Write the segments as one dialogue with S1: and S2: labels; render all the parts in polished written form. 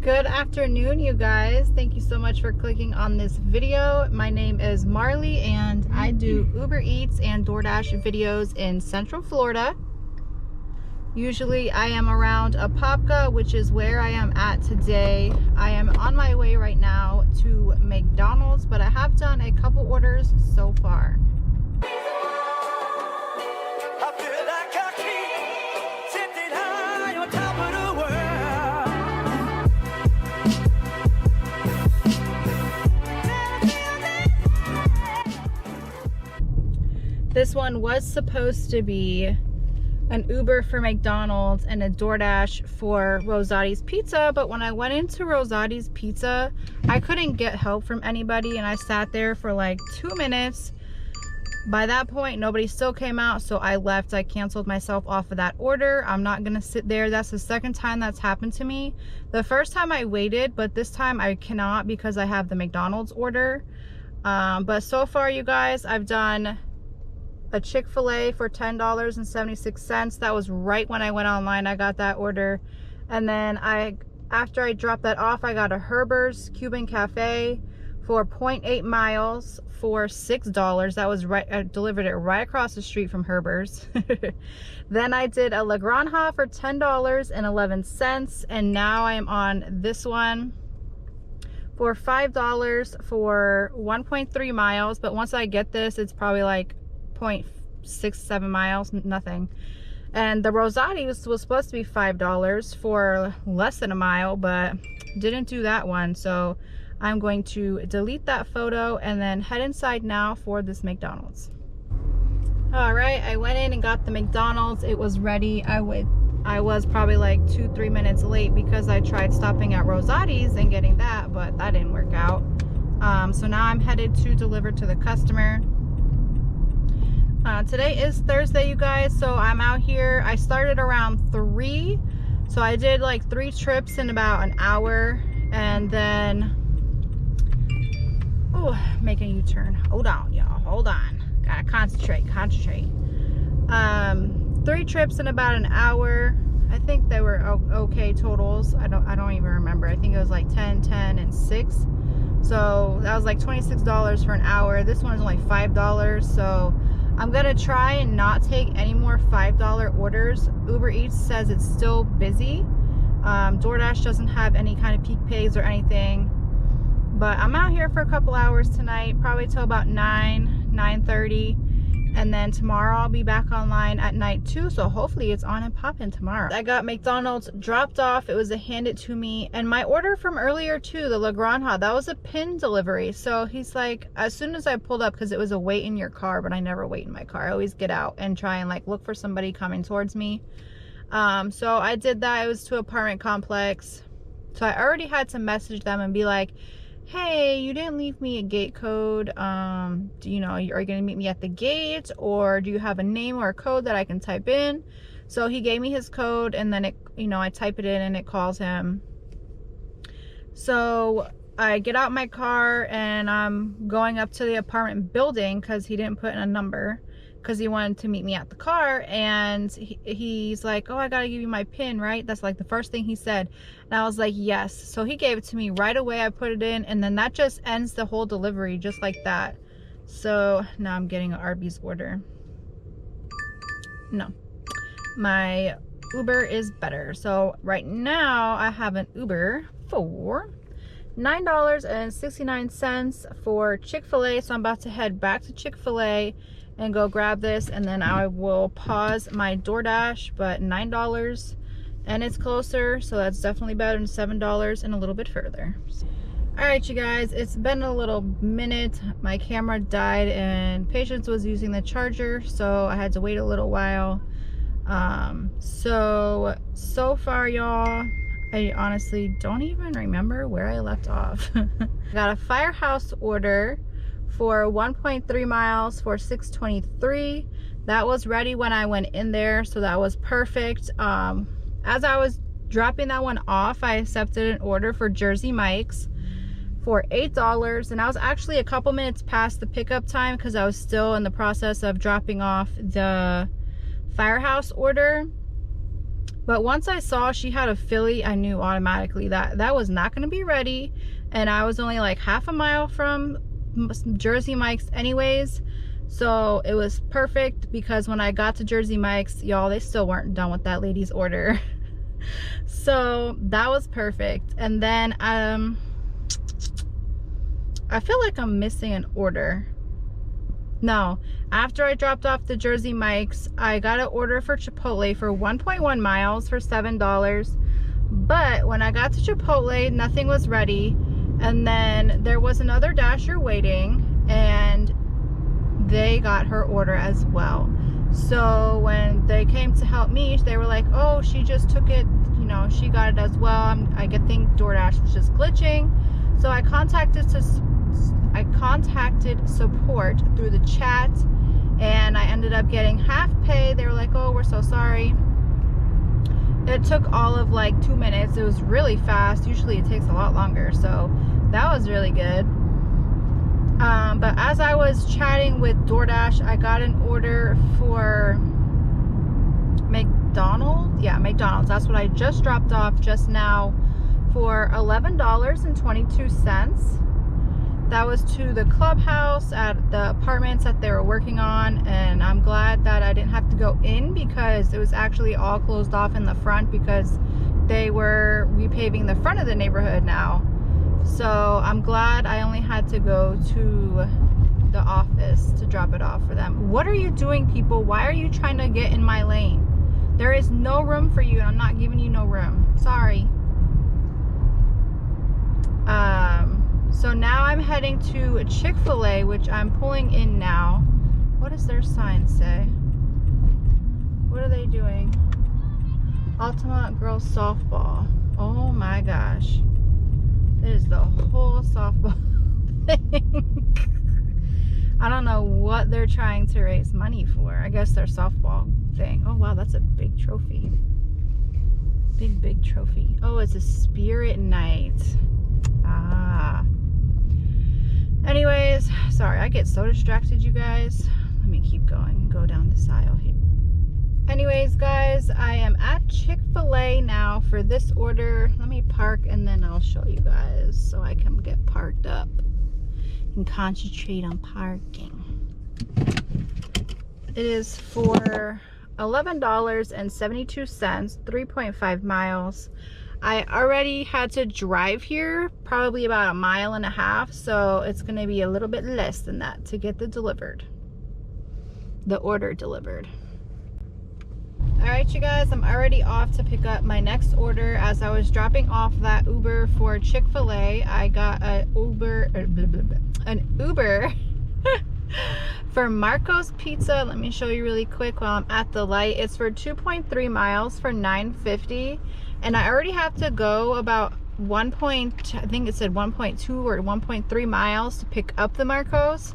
S1: Good afternoon, you guys. Thank you so much for clicking on this video. My name is Marlee and I do Uber Eats and DoorDash videos in Central Florida. Usually I am around Apopka, which is where I am at today. I am on my way right now to McDonald's, but I have done a couple orders so far. This one was supposed to be an Uber for McDonald's and a DoorDash for Rosati's Pizza, but when I went into Rosati's Pizza, I couldn't get help from anybody and I sat there for like 2 minutes. By that point, nobody still came out, so I left. I canceled myself off of that order. I'm not gonna sit there. That's the second time that's happened to me. The first time I waited, but this time I cannot because I have the McDonald's order. But so far, you guys, I've done a Chick-fil-A for $10.76. That was right when I went online. I got that order. And then after I dropped that off, I got a Herbert's Cuban Cafe for 0.8 miles for $6. That was right, I delivered it right across the street from Herbert's. Then I did a La Granja for $10.11, and now I am on this one for $5 for 1.3 miles. But once I get this, it's probably like 0.67 miles, nothing. And the Rosati was supposed to be $5 for less than a mile, but didn't do that one. So I'm going to delete that photo and then head inside now for this McDonald's. All right, I went in and got the McDonald's. It was ready. I was probably like 2-3 minutes late because I tried stopping at Rosati's and getting that, but that didn't work out. So now I'm headed to deliver to the customer. Today is Thursday, you guys, so I'm out here. I started around 3, so I did like 3 trips in about an hour, and then make a U-turn. Hold on, y'all, hold on, gotta concentrate. 3 trips in about an hour. I think they were okay totals. I don't even remember. I think it was like 10, and 6, so that was like $26 for an hour. This one is only $5, so I'm gonna try and not take any more $5 orders. Uber Eats says it's still busy. DoorDash doesn't have any kind of peak pays or anything. But I'm out here for a couple hours tonight, probably till about 9:30. And then tomorrow I'll be back online at night too, so hopefully it's on and popping tomorrow. I got McDonald's dropped off. It was a hand it to me. And my order from earlier too, the La Granja, that was a pin delivery. So he's like, as soon as I pulled up, because it was a wait in your car, but I never wait in my car. I always get out and try and like look for somebody coming towards me. So I did that. It was to an apartment complex. So I already had to message them and be like, hey, you didn't leave me a gate code. Do you know, are you gonna meet me at the gate, or do you have a name or a code that I can type in? So he gave me his code, and then it, you know, I type it in and it calls him. So I get out my car and I'm going up to the apartment building because he didn't put in a number, because he wanted to meet me at the car. And he's like, oh, I gotta give you my PIN, right? That's like the first thing he said. And I was like, yes. So he gave it to me right away. I put it in, and then that just ends the whole delivery just like that. So now I'm getting an Arby's order. No, my Uber is better. So right now I have an Uber for $9.69 for Chick-fil-A. So I'm about to head back to Chick-fil-A and go grab this, and then I will pause my DoorDash. But $9 and it's closer, so that's definitely better than $7 and a little bit further. All right, you guys, it's been a little minute. My camera died and Patience was using the charger, so I had to wait a little while. So far, y'all, I honestly don't even remember where I left off. Got a Firehouse order for 1.3 miles for $6.23. That was ready when I went in there, so that was perfect. As I was dropping that one off, I accepted an order for Jersey Mike's for $8, and I was actually a couple minutes past the pickup time because I was still in the process of dropping off the Firehouse order. But once I saw she had a Philly, I knew automatically that that was not going to be ready. And I was only like half a mile from Jersey Mike's anyways. So it was perfect, because when I got to Jersey Mike's, y'all, they still weren't done with that lady's order. So that was perfect. And then I feel like I'm missing an order. No, after I dropped off the Jersey Mike's, I got an order for Chipotle for 1.1 miles for $7. But when I got to Chipotle, nothing was ready. And then there was another Dasher waiting, and they got her order as well. So when they came to help me, they were like, oh, she just took it, you know, she got it as well. I think DoorDash was just glitching. So I contacted support through the chat, and I ended up getting half pay. They were like, oh, we're so sorry. It took all of like 2 minutes. It was really fast. Usually it takes a lot longer, so that was really good. But as I was chatting with DoorDash, I got an order for McDonald's. Yeah, McDonald's. That's what I just dropped off just now for $11.22. That was to the clubhouse at the apartments that they were working on, and I'm glad that I didn't have to go in, because it was actually all closed off in the front, because they were repaving the front of the neighborhood now. So I'm glad I only had to go to the office to drop it off for them. What are you doing, people? Why are you trying to get in my lane? There is no room for you, and I'm not giving you no room. Sorry. So now I'm heading to Chick-fil-A, which I'm pulling in now. What does their sign say? What are they doing? Ultimate Girls Softball. Oh my gosh. It is the whole softball thing. I don't know what they're trying to raise money for. I guess their softball thing. Oh wow, that's a big trophy. Big trophy. Oh, it's a spirit night. Ah. Anyways, sorry, I get so distracted, you guys. Let me keep going. Go down this aisle here. Anyways, guys, I am at Chick-fil-A now for this order. Let me park, and then I'll show you guys so I can get parked up and concentrate on parking. It is for $11.72, 3.5 miles. I already had to drive here probably about 1.5 miles, so it's going to be a little bit less than that to get the order delivered. Alright, you guys, I'm already off to pick up my next order. As I was dropping off that Uber for Chick-fil-A, I got an Uber for Marco's Pizza. Let me show you really quick while I'm at the light. It's for 2.3 miles for $9.50. And I already have to go about I think it said 1.2 or 1.3 miles to pick up the Marcos.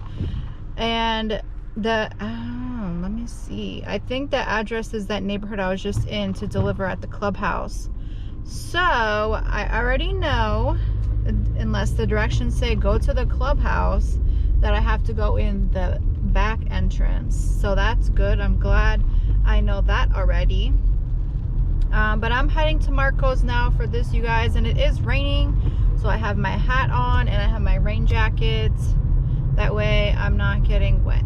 S1: And let me see. I think the address is that neighborhood I was just in to deliver at the clubhouse. So I already know, unless the directions say go to the clubhouse, that I have to go in the back entrance. So that's good. I'm glad I know that already. But I'm heading to Marco's now for this, you guys, and it is raining, so I have my hat on and I have my rain jacket. That way I'm not getting wet.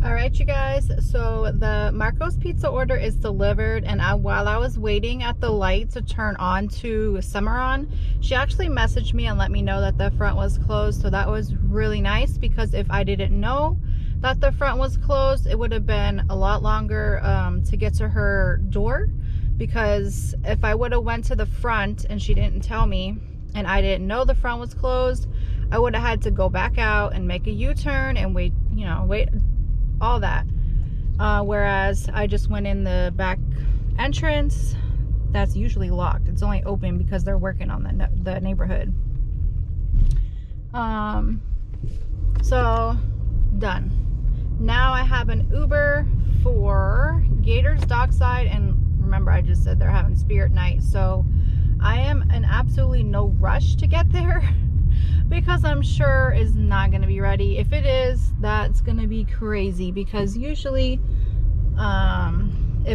S1: Alright, you guys, so the Marco's Pizza order is delivered, and while I was waiting at the light to turn on to Cimarron, she actually messaged me and let me know that the front was closed. So that was really nice, because if I didn't know that the front was closed, it would have been a lot longer to get to her door, because if I would have went to the front and she didn't tell me and I didn't know the front was closed, I would have had to go back out and make a U-turn and wait all that. Whereas I just went in the back entrance that's usually locked. It's only open because they're working on the neighborhood. So done. Now I have an Uber for Gators Dockside, and remember I just said they're having Spirit Night, so I am in absolutely no rush to get there because I'm sure it's not going to be ready. If it is, that's going to be crazy, because usually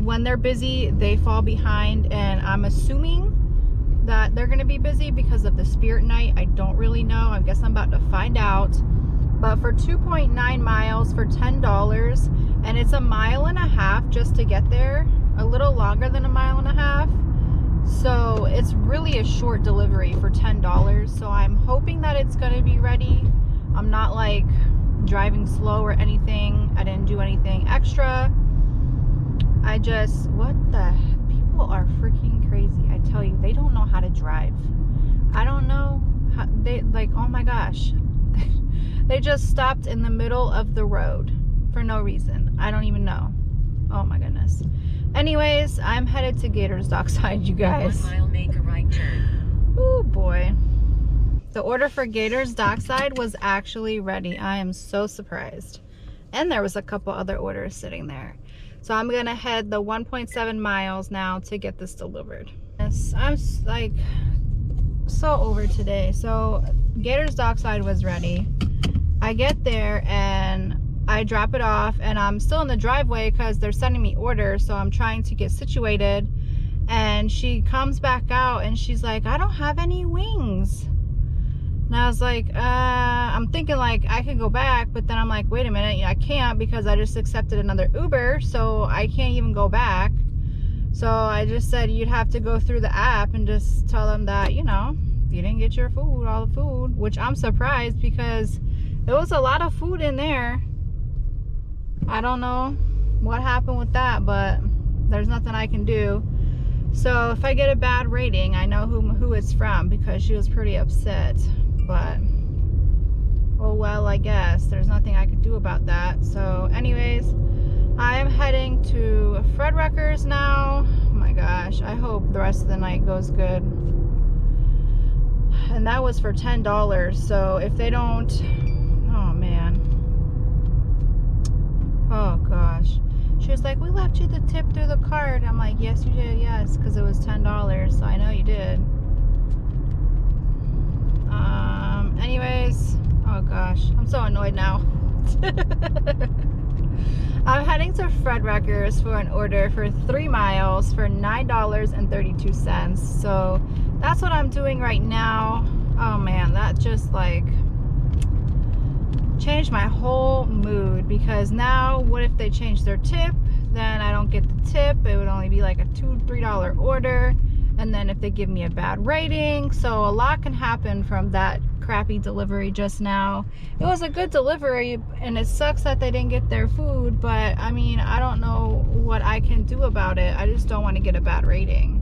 S1: when they're busy, they fall behind, and I'm assuming that they're gonna be busy because of the Spirit Night. I don't really know. I guess I'm about to find out. But for 2.9 miles for $10, and it's 1.5 miles just to get there, a little longer than 1.5 miles. So it's really a short delivery for $10. So I'm hoping that it's gonna be ready. I'm not like driving slow or anything. I didn't do anything extra. I just, what the, people are freaking crazy. I tell you, they don't know how to drive. I don't know how they, like, oh my gosh. They just stopped in the middle of the road for no reason. I don't even know. Oh my goodness. Anyways, I'm headed to Gators Dockside, you guys.
S2: 1 mile, make a right turn.
S1: Oh boy. The order for Gators Dockside was actually ready. I am so surprised. And there was a couple other orders sitting there. So I'm gonna head the 1.7 miles now to get this delivered. Yes, I'm like so over today. So Gators Dockside was ready. I get there and I drop it off, and I'm still in the driveway because they're sending me orders, so I'm trying to get situated. And she comes back out and she's like, I don't have any wings. And I was like, I'm thinking like I could go back, but then I'm like, wait a minute, I can't because I just accepted another Uber, so I can't even go back. So I just said you'd have to go through the app and just tell them that, you know, you didn't get your food, all the food, which I'm surprised because there was a lot of food in there. I don't know what happened with that, but there's nothing I can do. So if I get a bad rating, I know who it's from because she was pretty upset. But oh well, I guess there's nothing I could do about that. So anyways, I am heading to Fredwreckers now. Oh my gosh, I hope the rest of the night goes good. And that was for $10. So if they don't, oh man, oh gosh. She was like, we left you the tip through the card. I'm like, yes you did, yes, because it was $10, so I know you did. Anyways, oh gosh, I'm so annoyed now. I'm heading to Fredwreckers for an order for 3 miles for $9.32. So that's what I'm doing right now. Oh man, that just like changed my whole mood, because now what if they change their tip? Then I don't get the tip. It would only be like a $2-3 order, and then if they give me a bad rating, so a lot can happen from that crappy delivery just now. It was a good delivery, and it sucks that they didn't get their food, but I mean, I don't know what I can do about it. I just don't want to get a bad rating.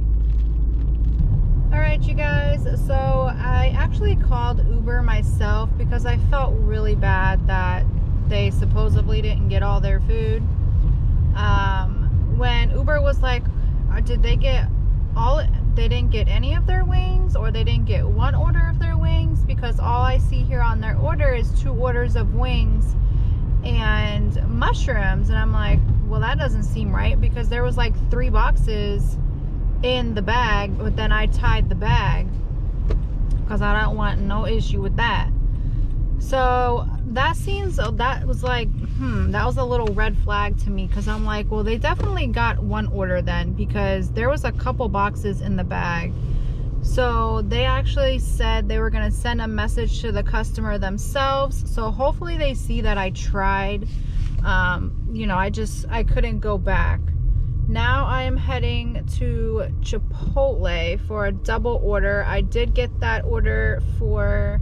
S1: Alright you guys, so I actually called Uber myself because I felt really bad that they supposedly didn't get all their food. When Uber was like, did they get all, they didn't get any of their wings, or they didn't get one order of their wings, because all I see here on their order is 2 orders of wings and mushrooms, and I'm like, well that doesn't seem right, because there was like 3 boxes in the bag, but then I tied the bag because I don't want no issue with that. So that seems, that was like, that was a little red flag to me, because I'm like, well they definitely got 1 order then, because there was a couple boxes in the bag. So they actually said they were going to send a message to the customer themselves, so hopefully they see that I tried. You know, I couldn't go back. Now I am heading to Chipotle for a double order. I did get that order for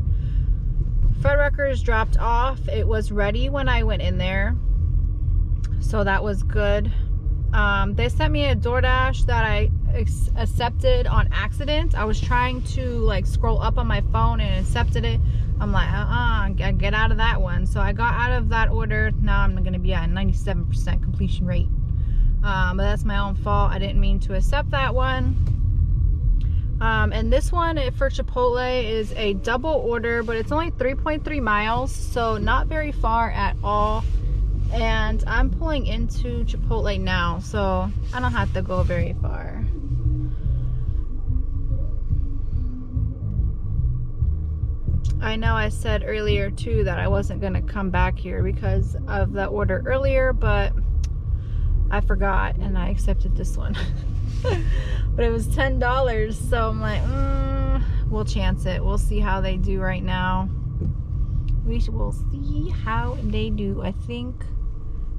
S1: Fredwreckers dropped off. It was ready when I went in there, so that was good. They sent me a DoorDash that I accepted on accident. I was trying to like scroll up on my phone and accepted it. I'm like, I get out of that one. So I got out of that order. Now I'm gonna be at a 97% completion rate. But that's my own fault. I didn't mean to accept that one. And this one for Chipotle is a double order, but it's only 3.3 miles, so not very far at all. And I'm pulling into Chipotle now, so I don't have to go very far. I know I said earlier too that I wasn't gonna come back here because of the order earlier, but I forgot and I accepted this one. But it was $10, so I'm like, we'll chance it. We'll see how they do right now. We will see how they do. I think,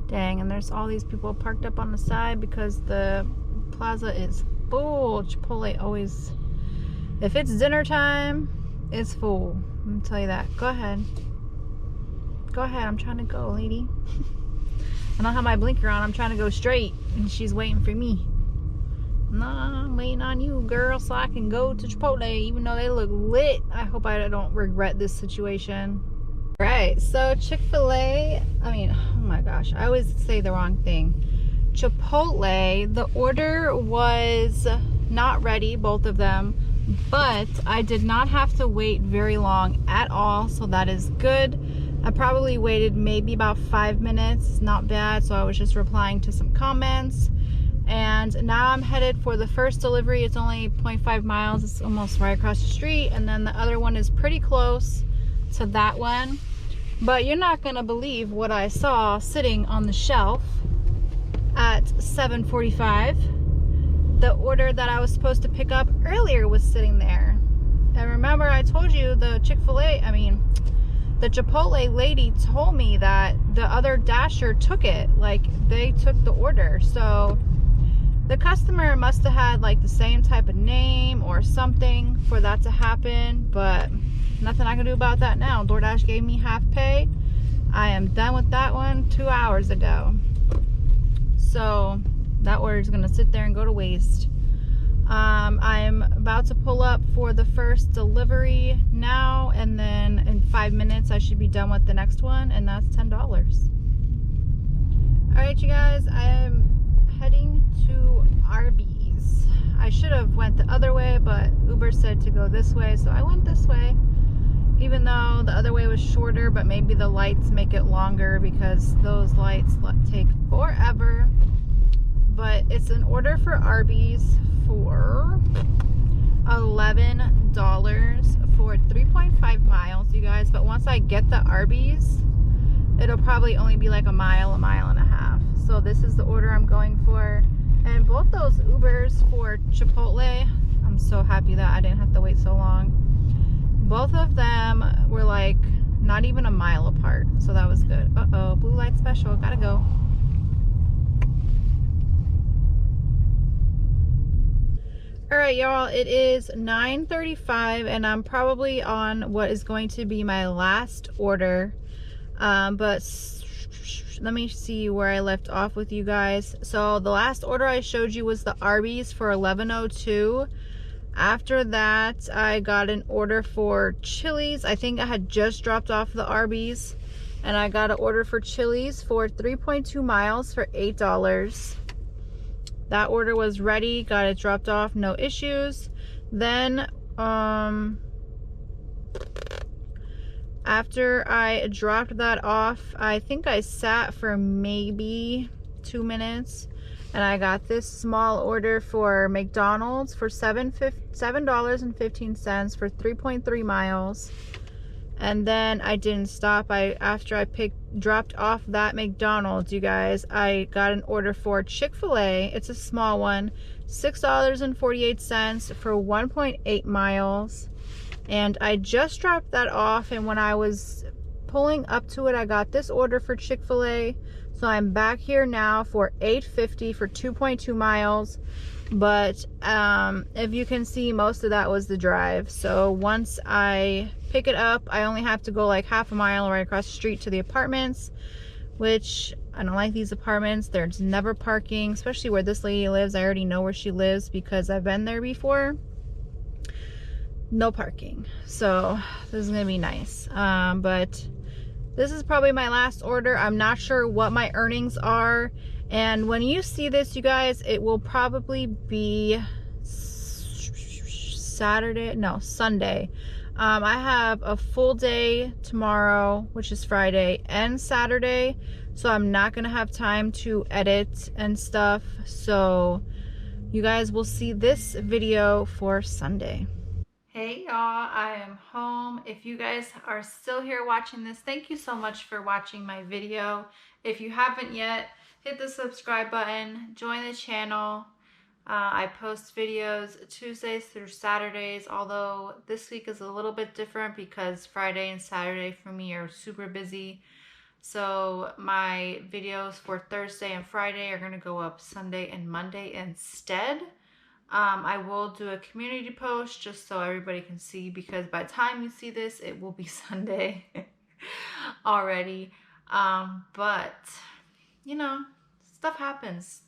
S1: dang, and there's all these people parked up on the side because the plaza is full. Chipotle always, if it's dinner time, it's full. I'm gonna tell you that. Go ahead. Go ahead. I'm trying to go, lady. I don't have my blinker on. I'm trying to go straight, and she's waiting for me. Nah, I'm waiting on you, girl, so I can go to Chipotle, even though they look lit. I hope I don't regret this situation. Right, so Chick-fil-A, I mean, oh my gosh, I always say the wrong thing. Chipotle, the order was not ready, both of them, but I did not have to wait very long at all, so that is good. I probably waited maybe about 5 minutes, not bad, so I was just replying to some comments. And now I'm headed for the first delivery. It's only 0.5 miles. It's almost right across the street. And then the other one is pretty close to that one. But you're not going to believe what I saw sitting on the shelf at 7:45. The order that I was supposed to pick up earlier was sitting there. And remember, I told you the the Chipotle lady told me that the other Dasher took it. Like, they took the order. So the customer must have had like the same type of name or something for that to happen, but nothing I can do about that now. DoorDash gave me half pay. I am done with that one 2 hours ago. So that order is going to sit there and go to waste. I'm about to pull up for the first delivery now, and then in 5 minutes I should be done with the next one, and that's $10. Alright, you guys, I am heading to Arby's. I should have went the other way, but Uber said to go this way, so I went this way, even though the other way was shorter, but maybe the lights make it longer because those lights take forever. But it's an order for Arby's for $11 for 3.5 miles, you guys. But once I get the Arby's, it'll probably only be like a mile and a half. So this is the order I'm going for. And both those Ubers for Chipotle, I'm so happy that I didn't have to wait so long. Both of them were like not even a mile apart, so that was good. Uh-oh, blue light special, gotta go. Alright, y'all, it is 9:35 and I'm probably on what is going to be my last order. But let me see where I left off with you guys. So the last order I showed you was the Arby's for $11.02. After that, I got an order for Chili's. I think I had just dropped off the Arby's, and I got an order for Chili's for 3.2 miles for $8. That order was ready, got it dropped off, no issues. Then after I dropped that off, I think I sat for maybe 2 minutes, and I got this small order for McDonald's for $7.15 for 3.3 miles. And then I didn't stop. After I dropped off that McDonald's, you guys, I got an order for Chick-fil-A. It's a small one, $6.48 for 1.8 miles. And I just dropped that off, and when I was pulling up to it, I got this order for Chick-fil-A. So I'm back here now for $8.50 for 2.2 miles. But if you can see, most of that was the drive. So once I pick it up, I only have to go like half a mile right across the street to the apartments, which I don't like these apartments. There's never parking, especially where this lady lives. I already know where she lives because I've been there before. No parking. So this is gonna be nice. But this is probably my last order. I'm not sure what my earnings are. And when you see this, you guys, it will probably be Sunday. I have a full day tomorrow, which is Friday, and Saturday. So I'm not going to have time to edit and stuff. So you guys will see this video for Sunday. Hey y'all, I am home. If you guys are still here watching this, thank you so much for watching my video. If you haven't yet, hit the subscribe button, join the channel. I post videos Tuesdays through Saturdays, although this week is a little bit different because Friday and Saturday for me are super busy. So my videos for Thursday and Friday are going to go up Sunday and Monday instead. I will do a community post just so everybody can see, because by the time you see this, it will be Sunday already. But, you know, stuff happens.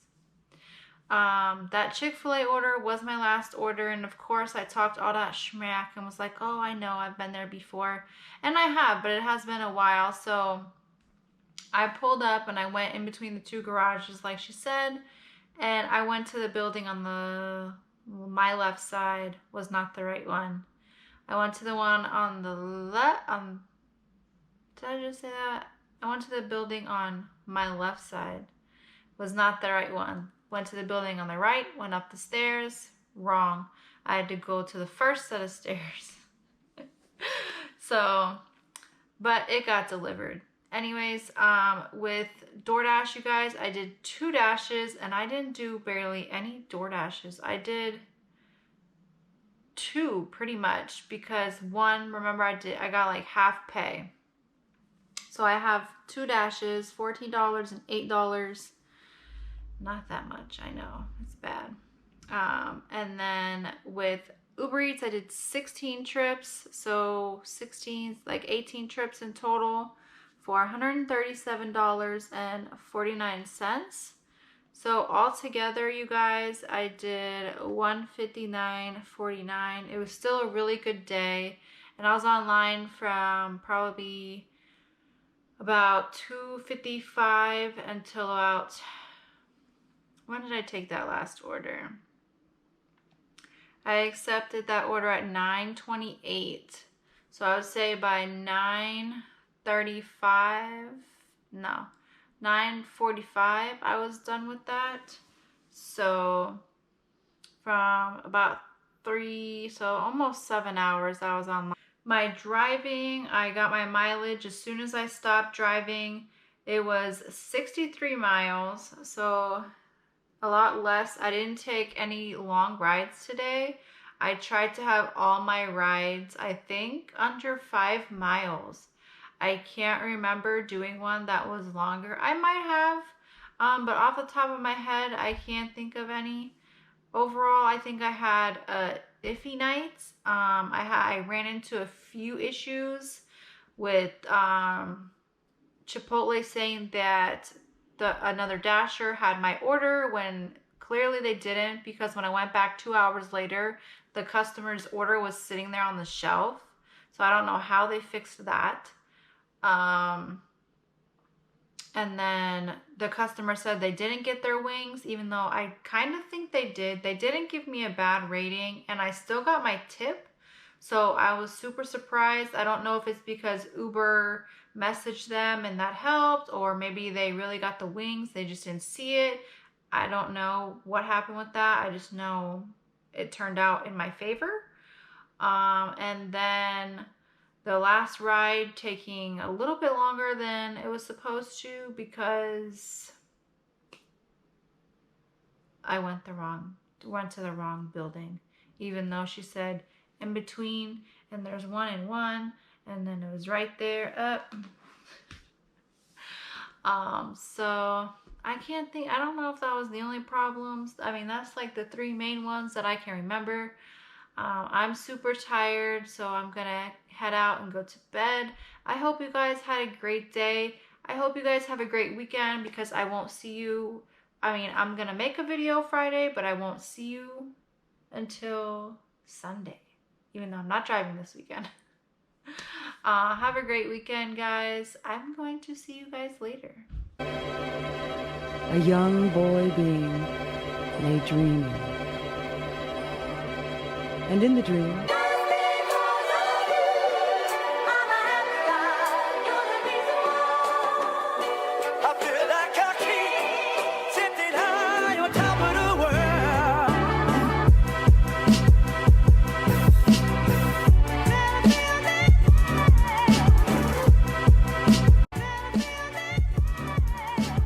S1: That Chick-fil-A order was my last order, and of course I talked all that schmack and was like, oh, I know, I've been there before. And I have, but it has been a while, so I pulled up and I went in between the two garages like she said, and I went to the building on my left side. Was not the right one. I went to the one on the left, did I just say that? I went to the building on my left side. Was not the right one. Went to the building on the right, went up the stairs, wrong. I had to go to the first set of stairs. So, but it got delivered. Anyways, with DoorDash, you guys, I did 2 dashes and I didn't do barely any DoorDashes. I did 2 pretty much, because one, remember I got like half pay. So I have 2 dashes, $14 and $8. Not that much, I know, it's bad. And then with Uber Eats, I did 16 trips, so 16, like 18 trips in total for $137.49. So altogether, you guys, I did $159.49. It was still a really good day, and I was online from probably about 2:55 until about, when did I take that last order? I accepted that order at 9:28. So I would say by 9:45 I was done with that. So from about 3, so almost 7 hours I was online. My driving, I got my mileage as soon as I stopped driving. It was 63 miles, so a lot less. I didn't take any long rides today. I tried to have all my rides, I think, under 5 miles. I can't remember doing one that was longer. I might have, but off the top of my head, I can't think of any. Overall, I think I had iffy nights. I ran into a few issues with Chipotle saying that another dasher had my order when clearly they didn't, because when I went back 2 hours later, the customer's order was sitting there on the shelf. So I don't know how they fixed that. And then the customer said they didn't get their wings, even though I kind of think they did. They didn't give me a bad rating, and I still got my tip. So I was super surprised. I don't know if it's because Uber messaged them and that helped, or maybe they really got the wings, they just didn't see it. I don't know what happened with that. I just know it turned out in my favor. And then the last ride taking a little bit longer than it was supposed to, because I went to the wrong building, even though she said in between, and there's one in one, and then it was right there up. So I can't think, I don't know if that was the only problems. I mean, that's like the 3 main ones that I can remember. I'm super tired, so I'm gonna head out and go to bed. I hope you guys had a great day. I hope you guys have a great weekend, because I won't see you. I mean, I'm gonna make a video Friday, but I won't see you until Sunday, even though I'm not driving this weekend. Have a great weekend, guys. I'm going to see you guys later.
S3: A young boy being lay dreaming, and in the dream